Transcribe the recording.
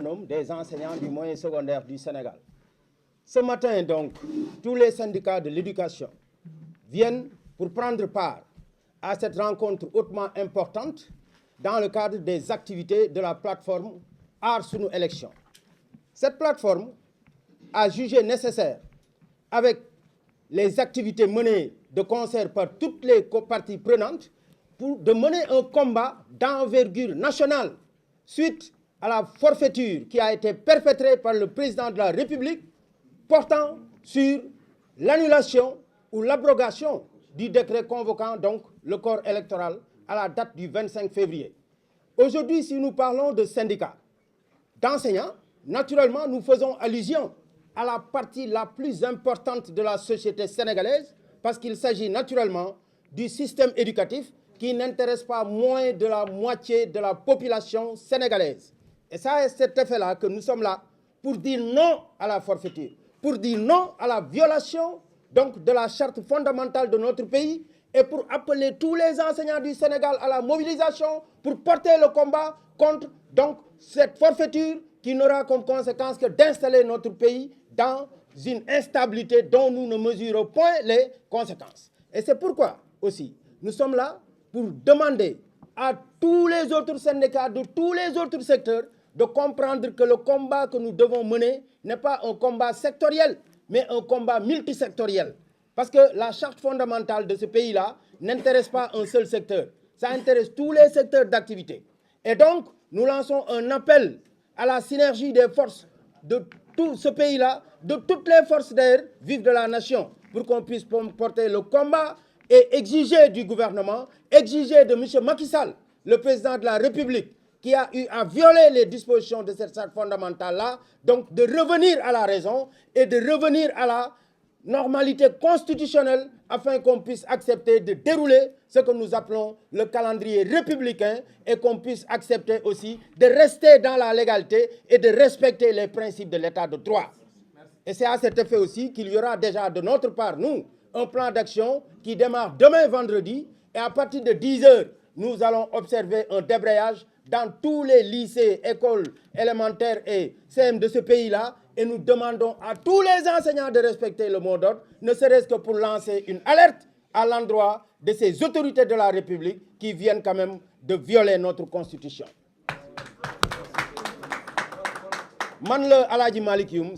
autonome des enseignants du moyen secondaire du Sénégal. Ce matin, donc, tous les syndicats de l'éducation viennent pour prendre part à cette rencontre hautement importante dans le cadre des activités de la plateforme Aar Sunu Élection. Cette plateforme a jugé nécessaire, avec les activités menées de concert par toutes les parties prenantes, de mener un combat d'envergure nationale suite à la forfaiture qui a été perpétrée par le président de la République portant sur l'annulation ou l'abrogation du décret convoquant donc le corps électoral à la date du 25 février. Aujourd'hui, si nous parlons de syndicats d'enseignants, naturellement, nous faisons allusion à la partie la plus importante de la société sénégalaise parce qu'il s'agit naturellement du système éducatif qui n'intéresse pas moins de la moitié de la population sénégalaise. Et c'est cet effet-là que nous sommes là pour dire non à la forfaiture, pour dire non à la violation donc, de la charte fondamentale de notre pays et pour appeler tous les enseignants du Sénégal à la mobilisation pour porter le combat contre donc, cette forfaiture qui n'aura comme conséquence que d'installer notre pays dans une instabilité dont nous ne mesurons point les conséquences. Et c'est pourquoi aussi nous sommes là pour demander à tous les autres syndicats de tous les autres secteurs de comprendre que le combat que nous devons mener n'est pas un combat sectoriel, mais un combat multisectoriel. Parce que la charte fondamentale de ce pays-là n'intéresse pas un seul secteur. Ça intéresse tous les secteurs d'activité. Et donc, nous lançons un appel à la synergie des forces de tout ce pays-là, de toutes les forces d'air vives de la nation, pour qu'on puisse porter le combat et exiger du gouvernement, exiger de M. Macky Sall, le président de la République, qui a eu à violer les dispositions de cette charte fondamentale-là, donc de revenir à la raison et de revenir à la normalité constitutionnelle afin qu'on puisse accepter de dérouler ce que nous appelons le calendrier républicain et qu'on puisse accepter aussi de rester dans la légalité et de respecter les principes de l'état de droit. Et c'est à cet effet aussi qu'il y aura déjà de notre part, nous, un plan d'action qui démarre demain vendredi et à partir de 10 heures, nous allons observer un débrayage dans tous les lycées, écoles élémentaires et CM de ce pays-là et nous demandons à tous les enseignants de respecter le mot d'ordre, ne serait-ce que pour lancer une alerte à l'endroit de ces autorités de la République qui viennent quand même de violer notre constitution. Man le Aladji Malick Youm